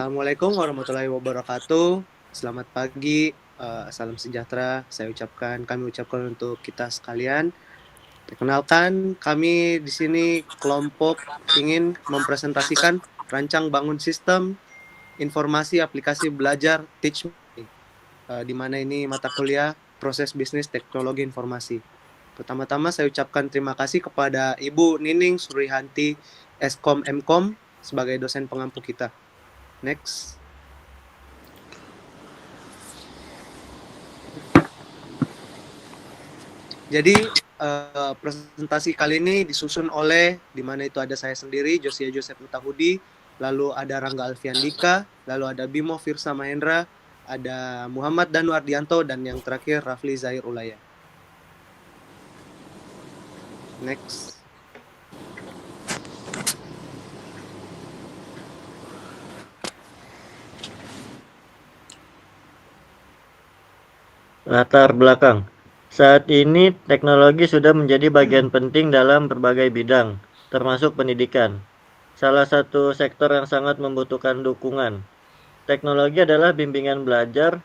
Assalamualaikum warahmatullahi wabarakatuh. Selamat pagi, salam sejahtera. Kami ucapkan untuk kita sekalian. Perkenalkan, kami di sini kelompok ingin mempresentasikan rancang bangun sistem informasi aplikasi belajar Teach Me, di mana ini mata kuliah proses bisnis teknologi informasi. Pertama-tama saya ucapkan terima kasih kepada Ibu Nining Surihanti Eskom Mkom sebagai dosen pengampu kita. Next. Jadi presentasi kali ini disusun oleh, di mana itu ada saya sendiri, Josia Joseph Utahudi, lalu ada Rangga Alfiandika, lalu ada Bimo Firsa Mahendra, ada Muhammad Danu Ardianto, dan yang terakhir Rafli Zahir Ulaya. Next. Latar belakang. Saat ini teknologi sudah menjadi bagian penting dalam berbagai bidang, termasuk pendidikan. Salah satu sektor yang sangat membutuhkan dukungan. Teknologi adalah bimbingan belajar.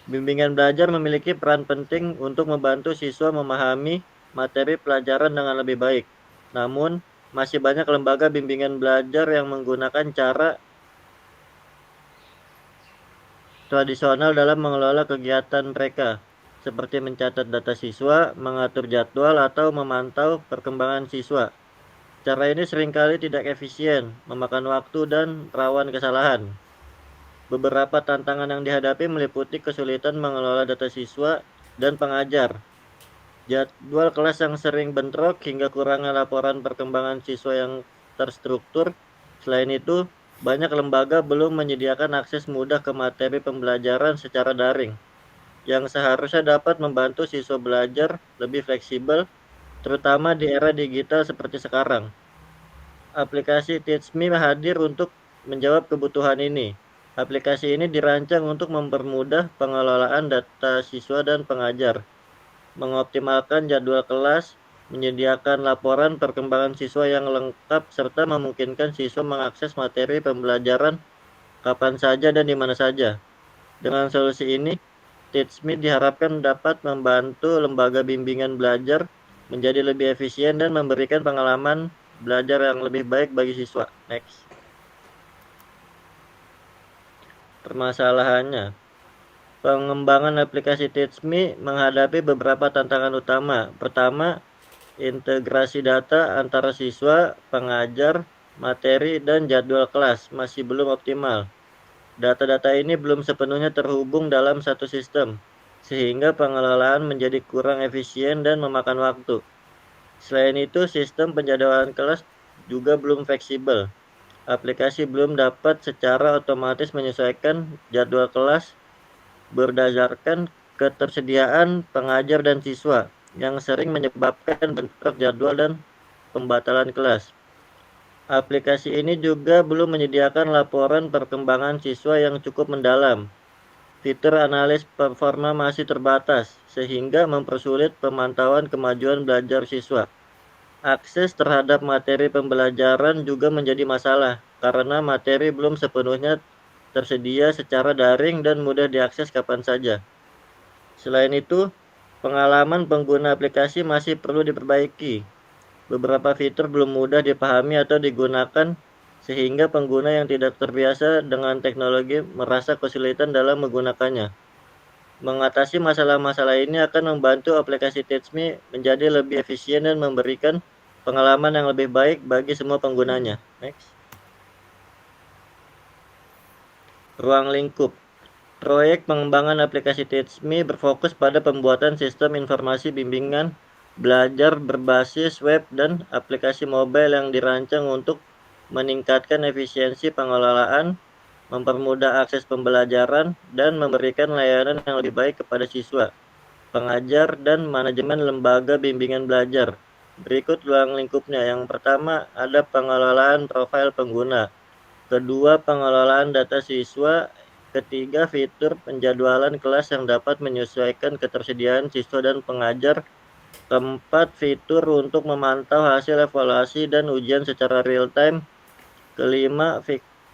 Bimbingan belajar memiliki peran penting untuk membantu siswa memahami materi pelajaran dengan lebih baik. Namun, masih banyak lembaga bimbingan belajar yang menggunakan cara tradisional dalam mengelola kegiatan mereka, seperti mencatat data siswa, mengatur jadwal, atau memantau perkembangan siswa. Cara ini seringkali tidak efisien, memakan waktu, dan rawan kesalahan. Beberapa tantangan yang dihadapi meliputi kesulitan mengelola data siswa dan pengajar, jadwal kelas yang sering bentrok, hingga kurangnya laporan perkembangan siswa yang terstruktur. Selain itu, banyak lembaga belum menyediakan akses mudah ke materi pembelajaran secara daring, yang seharusnya dapat membantu siswa belajar lebih fleksibel, terutama di era digital seperti sekarang. Aplikasi TeachMe hadir untuk menjawab kebutuhan ini. Aplikasi ini dirancang untuk mempermudah pengelolaan data siswa dan pengajar, mengoptimalkan jadwal kelas, menyediakan laporan perkembangan siswa yang lengkap, serta memungkinkan siswa mengakses materi pembelajaran kapan saja dan di mana saja. Dengan solusi ini, TeachMe diharapkan dapat membantu lembaga bimbingan belajar menjadi lebih efisien dan memberikan pengalaman belajar yang lebih baik bagi siswa. Next. Permasalahannya, pengembangan aplikasi TeachMe menghadapi beberapa tantangan utama. Pertama, integrasi data antara siswa, pengajar, materi, dan jadwal kelas masih belum optimal. Data-data ini belum sepenuhnya terhubung dalam satu sistem, sehingga pengelolaan menjadi kurang efisien dan memakan waktu. Selain itu, sistem penjadwalan kelas juga belum fleksibel. Aplikasi belum dapat secara otomatis menyesuaikan jadwal kelas berdasarkan ketersediaan pengajar dan siswa, yang sering menyebabkan bentrok jadwal dan pembatalan kelas. Aplikasi ini juga belum menyediakan laporan perkembangan siswa yang cukup mendalam. Fitur analis performa masih terbatas, sehingga mempersulit pemantauan kemajuan belajar siswa. Akses terhadap materi pembelajaran juga menjadi masalah, karena materi belum sepenuhnya tersedia secara daring dan mudah diakses kapan saja. Selain itu, pengalaman pengguna aplikasi masih perlu diperbaiki. Beberapa fitur belum mudah dipahami atau digunakan, sehingga pengguna yang tidak terbiasa dengan teknologi merasa kesulitan dalam menggunakannya. Mengatasi masalah-masalah ini akan membantu aplikasi TeachMe menjadi lebih efisien dan memberikan pengalaman yang lebih baik bagi semua penggunanya. Next. Ruang lingkup. Proyek pengembangan aplikasi TeachMe berfokus pada pembuatan sistem informasi bimbingan belajar berbasis web dan aplikasi mobile yang dirancang untuk meningkatkan efisiensi pengelolaan, mempermudah akses pembelajaran, dan memberikan layanan yang lebih baik kepada siswa, pengajar, dan manajemen lembaga bimbingan belajar. Berikut ruang lingkupnya. Yang pertama, ada pengelolaan profil pengguna. Kedua, pengelolaan data siswa. Ketiga, fitur penjadwalan kelas yang dapat menyesuaikan ketersediaan siswa dan pengajar. Keempat, fitur untuk memantau hasil evaluasi dan ujian secara real time. Kelima,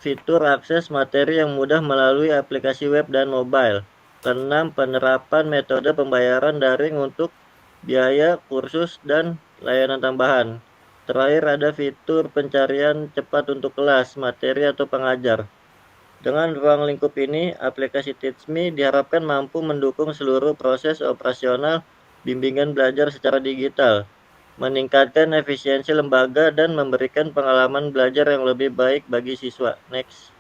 fitur akses materi yang mudah melalui aplikasi web dan mobile. Keenam, penerapan metode pembayaran daring untuk biaya kursus dan layanan tambahan. Terakhir, ada fitur pencarian cepat untuk kelas, materi atau pengajar. Dengan ruang lingkup ini, aplikasi TeachMe diharapkan mampu mendukung seluruh proses operasional bimbingan belajar secara digital, meningkatkan efisiensi lembaga, dan memberikan pengalaman belajar yang lebih baik bagi siswa. Next.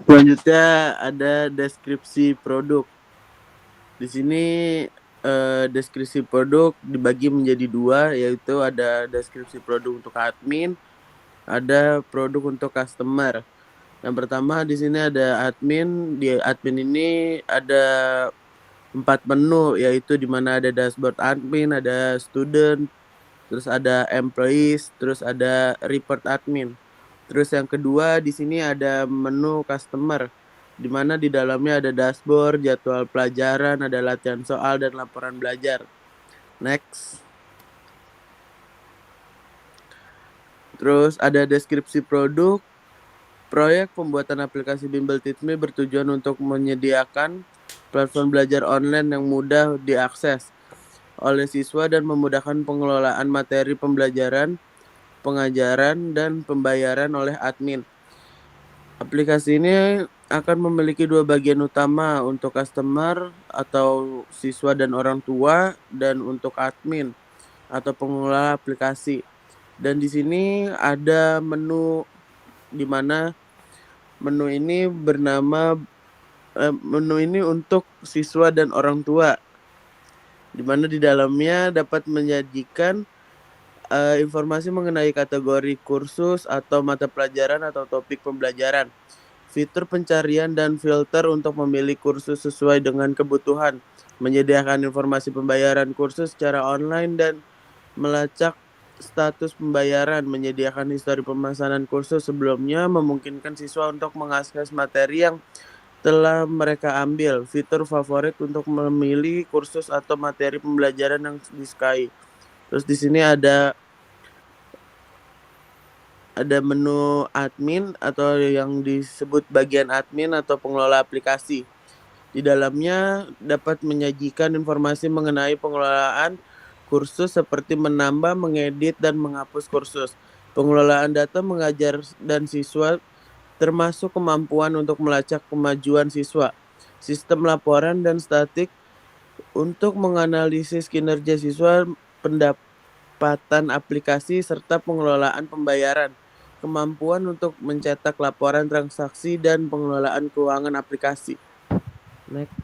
Selanjutnya ada deskripsi produk. Di sini deskripsi produk dibagi menjadi dua, yaitu ada deskripsi produk untuk admin, ada produk untuk customer. Yang pertama di sini ada admin. Di admin ini ada 4 menu, yaitu di mana ada dashboard admin, ada student, terus ada employees, terus ada report admin. Terus yang kedua di sini ada menu customer, di mana di dalamnya ada dashboard, jadwal pelajaran, ada latihan soal dan laporan belajar. Next. Terus ada deskripsi produk. Proyek pembuatan aplikasi Bimbel TeachMe bertujuan untuk menyediakan platform belajar online yang mudah diakses oleh siswa dan memudahkan pengelolaan materi pembelajaran, pengajaran, dan pembayaran oleh admin. Aplikasi ini akan memiliki 2 bagian utama, untuk customer atau siswa dan orang tua, dan untuk admin atau pengelola aplikasi. Dan di sini ada menu, di mana menu ini bernama menu ini untuk siswa dan orang tua, di mana di dalamnya dapat menyajikan informasi mengenai kategori kursus atau mata pelajaran atau topik pembelajaran, fitur pencarian dan filter untuk memilih kursus sesuai dengan kebutuhan, menyediakan informasi pembayaran kursus secara online dan melacak status pembayaran, menyediakan histori pemesanan kursus sebelumnya, memungkinkan siswa untuk mengakses materi yang telah mereka ambil, fitur favorit untuk memilih kursus atau materi pembelajaran yang disukai. Terus di sini ada menu admin atau yang disebut bagian admin atau pengelola aplikasi. Di dalamnya dapat menyajikan informasi mengenai pengelolaan kursus seperti menambah, mengedit, dan menghapus kursus, pengelolaan data mengajar dan siswa, termasuk kemampuan untuk melacak kemajuan siswa, sistem laporan dan statik untuk menganalisis kinerja siswa, pendapatan aplikasi, serta pengelolaan pembayaran, kemampuan untuk mencetak laporan transaksi, dan pengelolaan keuangan aplikasi. Next.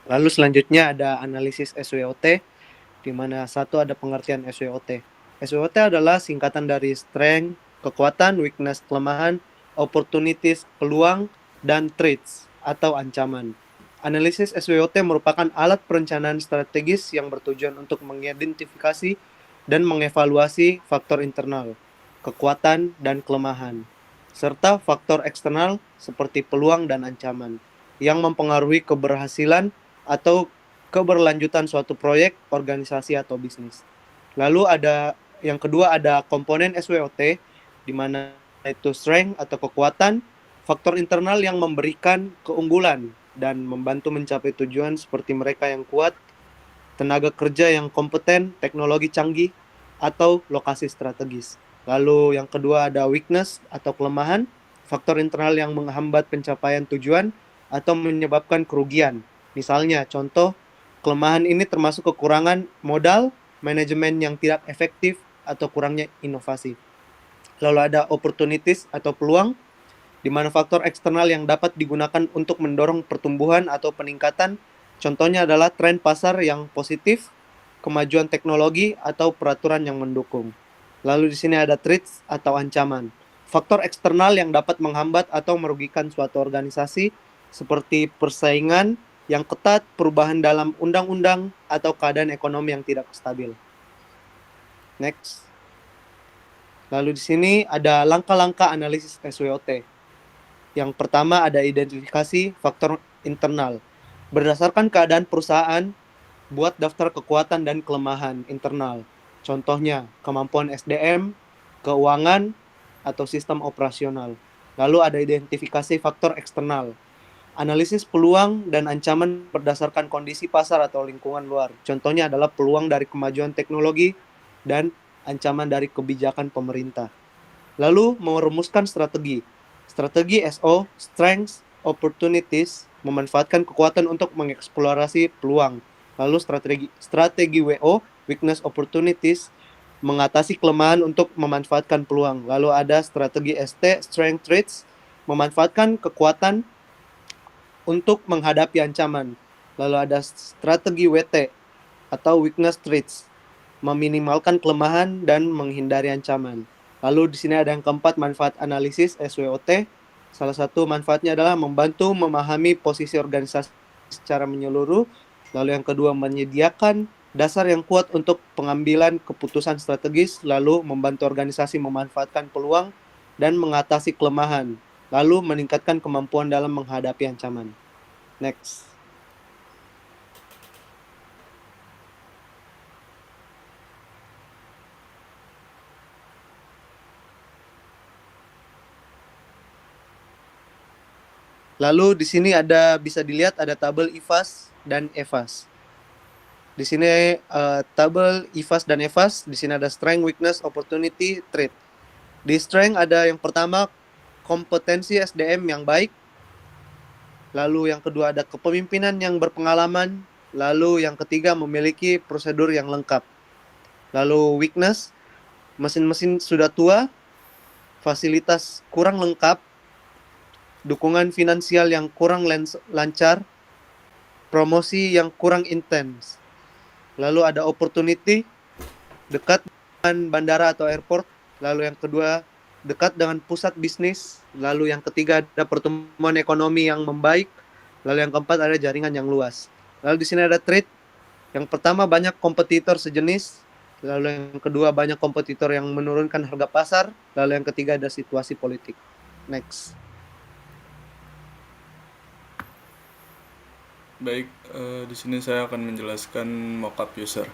Lalu selanjutnya ada analisis SWOT, di mana satu ada pengertian SWOT. SWOT adalah singkatan dari strength, kekuatan, weakness, kelemahan, opportunities, peluang, dan threats atau ancaman. Analisis SWOT merupakan alat perencanaan strategis yang bertujuan untuk mengidentifikasi dan mengevaluasi faktor internal, kekuatan dan kelemahan, serta faktor eksternal seperti peluang dan ancaman yang mempengaruhi keberhasilan atau keberlanjutan suatu proyek, organisasi, atau bisnis. Lalu ada yang kedua ada komponen SWOT, di mana itu strength atau kekuatan, faktor internal yang memberikan keunggulan dan membantu mencapai tujuan seperti mereka yang kuat, tenaga kerja yang kompeten, teknologi canggih, atau lokasi strategis. Lalu yang kedua ada weakness atau kelemahan, faktor internal yang menghambat pencapaian tujuan atau menyebabkan kerugian. Misalnya, contoh, kelemahan ini termasuk kekurangan modal, manajemen yang tidak efektif, atau kurangnya inovasi. Lalu ada opportunities atau peluang, di mana faktor eksternal yang dapat digunakan untuk mendorong pertumbuhan atau peningkatan. Contohnya adalah tren pasar yang positif, kemajuan teknologi, atau peraturan yang mendukung. Lalu di sini ada threats atau ancaman. Faktor eksternal yang dapat menghambat atau merugikan suatu organisasi, seperti persaingan yang ketat, perubahan dalam undang-undang, atau keadaan ekonomi yang tidak stabil. Next. Lalu di sini ada langkah-langkah analisis SWOT. Yang pertama ada identifikasi faktor internal. Berdasarkan keadaan perusahaan, buat daftar kekuatan dan kelemahan internal. Contohnya, kemampuan SDM, keuangan, atau sistem operasional. Lalu ada identifikasi faktor eksternal. Analisis peluang dan ancaman berdasarkan kondisi pasar atau lingkungan luar. Contohnya adalah peluang dari kemajuan teknologi dan ancaman dari kebijakan pemerintah. Lalu merumuskan strategi. Strategi SO, Strengths, Opportunities, memanfaatkan kekuatan untuk mengeksplorasi peluang. Lalu strategi WO, Weakness Opportunities, mengatasi kelemahan untuk memanfaatkan peluang. Lalu ada strategi ST, Strength Traits, memanfaatkan kekuatan untuk menghadapi ancaman. Lalu ada strategi WT atau Weakness Traits, meminimalkan kelemahan dan menghindari ancaman. Lalu di sini ada yang keempat, manfaat analisis SWOT. Salah satu manfaatnya adalah membantu memahami posisi organisasi secara menyeluruh. Lalu yang kedua, menyediakan dasar yang kuat untuk pengambilan keputusan strategis. Lalu membantu organisasi memanfaatkan peluang dan mengatasi kelemahan. Lalu meningkatkan kemampuan dalam menghadapi ancaman. Next. Lalu di sini bisa dilihat ada tabel IFAS dan EFAS. Di sini tabel IFAS dan EFAS, di sini ada strength, weakness, opportunity, trait. Di strength ada yang pertama kompetensi SDM yang baik. Lalu yang kedua ada kepemimpinan yang berpengalaman. Lalu yang ketiga memiliki prosedur yang lengkap. Lalu weakness, mesin-mesin sudah tua, fasilitas kurang lengkap, dukungan finansial yang kurang lancar, promosi yang kurang intens. Lalu ada opportunity, dekat dengan bandara atau airport. Lalu yang kedua, dekat dengan pusat bisnis. Lalu yang ketiga ada pertumbuhan ekonomi yang membaik. Lalu yang keempat ada jaringan yang luas. Lalu di sini ada trait. Yang pertama banyak kompetitor sejenis. Lalu yang kedua banyak kompetitor yang menurunkan harga pasar. Lalu yang ketiga ada situasi politik. Next. Baik, di sini saya akan menjelaskan mockup user.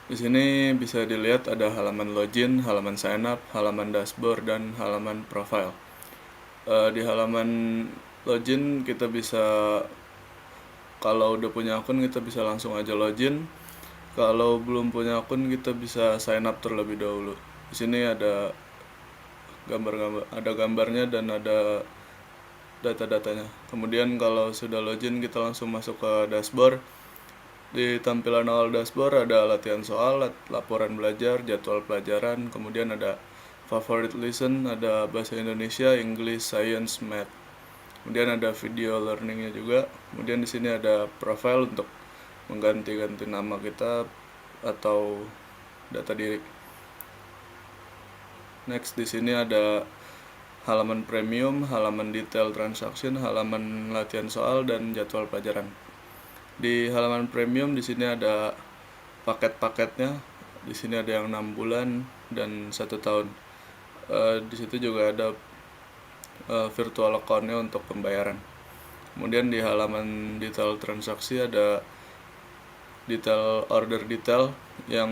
Di sini bisa dilihat ada halaman login, halaman sign up, halaman dashboard, dan halaman profile. Di halaman login kita bisa, kalau udah punya akun kita bisa langsung aja login. Kalau belum punya akun kita bisa sign up terlebih dahulu. Di sini ada gambarnya dan ada data-datanya. Kemudian kalau sudah login kita langsung masuk ke dashboard. Di tampilan awal dashboard ada latihan soal, laporan belajar, jadwal pelajaran, kemudian ada favorite lesson, ada bahasa Indonesia, English, Science, Math. Kemudian ada video learningnya juga. Kemudian di sini ada profile untuk mengganti-ganti nama kita atau data diri. Next, di sini ada halaman premium, halaman detail transaction, halaman latihan soal, dan jadwal pelajaran. Di halaman premium di sini ada paket-paketnya. Di sini ada yang 6 bulan dan 1 tahun. Di situ juga ada virtual account-nya untuk pembayaran. Kemudian di halaman detail transaksi ada detail order detail yang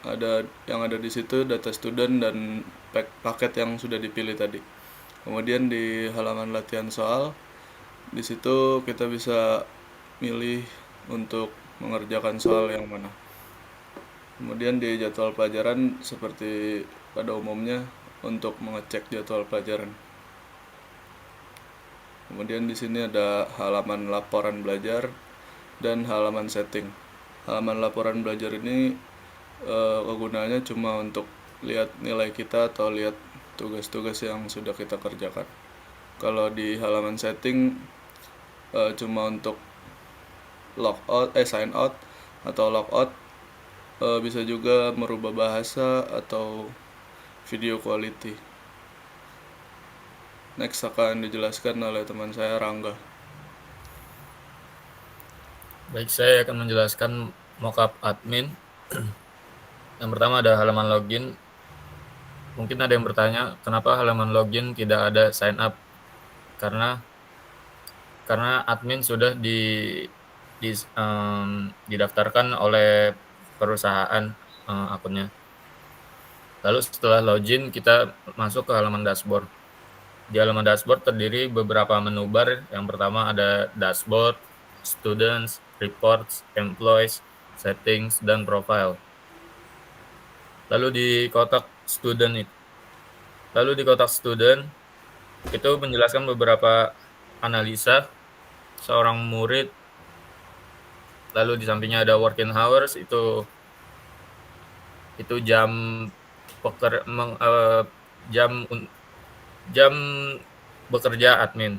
ada di situ, data student dan paket yang sudah dipilih tadi. Kemudian di halaman latihan soal, di situ kita bisa milih untuk mengerjakan soal yang mana. Kemudian di jadwal pelajaran seperti pada umumnya untuk mengecek jadwal pelajaran. Kemudian di sini ada halaman laporan belajar dan halaman setting. Halaman laporan belajar ini kegunaannya cuma untuk lihat nilai kita atau lihat tugas-tugas yang sudah kita kerjakan. Kalau di halaman setting cuma untuk sign out atau logout, bisa juga merubah bahasa atau video quality. Next akan dijelaskan oleh teman saya Rangga. Baik, saya akan menjelaskan mockup admin. Yang pertama ada halaman login. Mungkin ada yang bertanya, kenapa halaman login tidak ada sign up? Karena admin sudah didaftarkan oleh perusahaan akunnya. Lalu setelah login kita masuk ke halaman dashboard. Di halaman dashboard terdiri beberapa menu bar. Yang pertama ada dashboard, students, reports, employees, settings, dan profile. Lalu di kotak student itu menjelaskan beberapa analisa seorang murid. Lalu di sampingnya ada working hours, itu jam jam bekerja admin.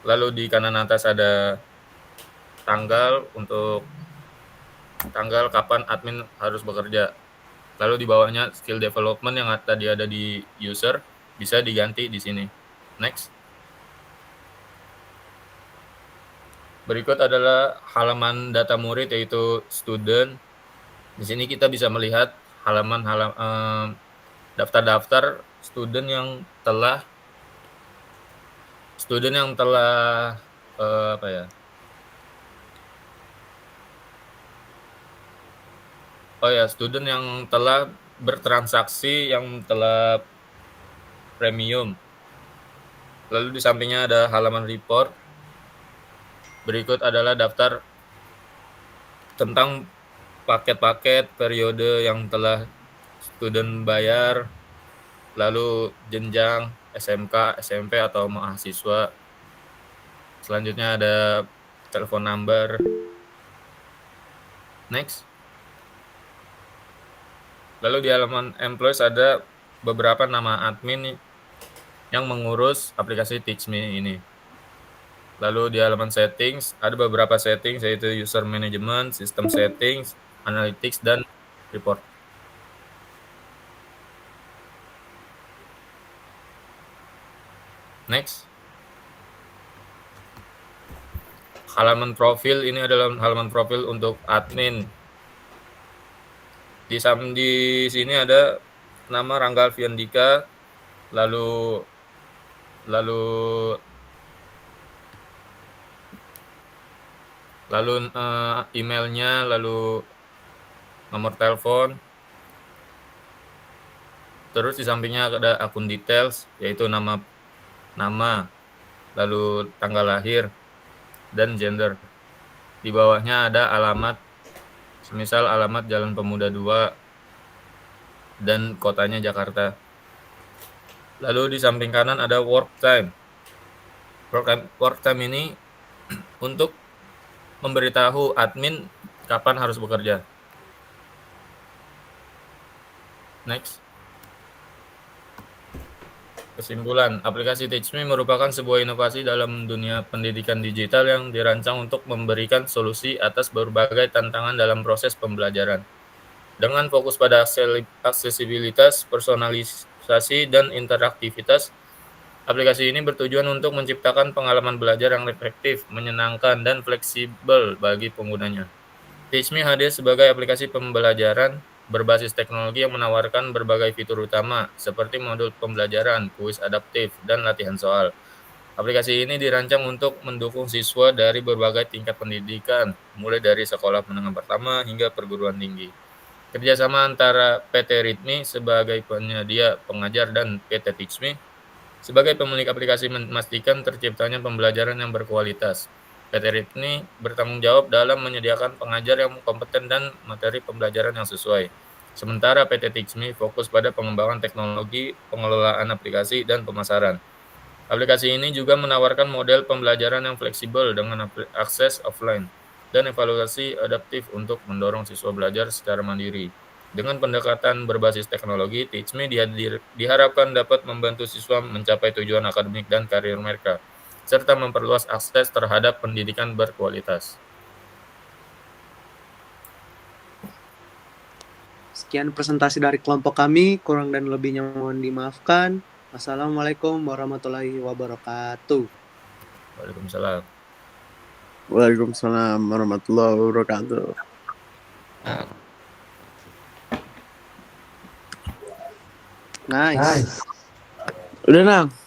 Lalu di kanan atas ada tanggal kapan admin harus bekerja. Lalu di bawahnya skill development yang tadi ada di user bisa diganti di sini. Next. Berikut adalah halaman data murid yaitu student. Di sini kita bisa melihat daftar-daftar student yang telah student yang telah bertransaksi, yang telah premium. Lalu di sampingnya ada halaman report. Berikut adalah daftar tentang paket-paket periode yang telah student bayar, lalu jenjang SMK, SMP atau mahasiswa. Selanjutnya ada telepon number. Next. Lalu di halaman employees ada beberapa nama admin yang mengurus aplikasi TeachMe ini. Lalu di halaman settings ada beberapa settings yaitu user management, system settings, analytics, dan report. Next. Halaman profil ini adalah halaman profil untuk admin. Di sini ada nama Rangga Alfiandika, lalu emailnya, lalu nomor telepon. Terus di sampingnya ada akun details yaitu nama, lalu tanggal lahir, dan gender. Di bawahnya ada alamat, semisal alamat Jalan Pemuda 2 dan kotanya Jakarta. Lalu di samping kanan ada work time. Work time ini untuk memberitahu admin kapan harus bekerja. Next. Kesimpulan, aplikasi TeachMe merupakan sebuah inovasi dalam dunia pendidikan digital yang dirancang untuk memberikan solusi atas berbagai tantangan dalam proses pembelajaran. Dengan fokus pada aksesibilitas, personalisasi, dan interaktivitas, aplikasi ini bertujuan untuk menciptakan pengalaman belajar yang efektif, menyenangkan, dan fleksibel bagi penggunanya. TeachMe hadir sebagai aplikasi pembelajaran berbasis teknologi yang menawarkan berbagai fitur utama, seperti modul pembelajaran, kuis adaptif, dan latihan soal. Aplikasi ini dirancang untuk mendukung siswa dari berbagai tingkat pendidikan, mulai dari sekolah menengah pertama hingga perguruan tinggi. Kerjasama antara PT Ritmi sebagai penyedia pengajar dan PT TeachMe sebagai pemilik aplikasi memastikan terciptanya pembelajaran yang berkualitas. PT Ritmi bertanggung jawab dalam menyediakan pengajar yang kompeten dan materi pembelajaran yang sesuai. Sementara PT TeachMe fokus pada pengembangan teknologi, pengelolaan aplikasi, dan pemasaran. Aplikasi ini juga menawarkan model pembelajaran yang fleksibel dengan akses offline dan evaluasi adaptif untuk mendorong siswa belajar secara mandiri. Dengan pendekatan berbasis teknologi, TeachMe diharapkan dapat membantu siswa mencapai tujuan akademik dan karir mereka, serta memperluas akses terhadap pendidikan berkualitas. Sekian presentasi dari kelompok kami, kurang dan lebihnya mohon dimaafkan. Assalamualaikum warahmatullahi wabarakatuh. Waalaikumsalam. Waalaikumsalam warahmatullahi wabarakatuh. Nice. Udah Nang.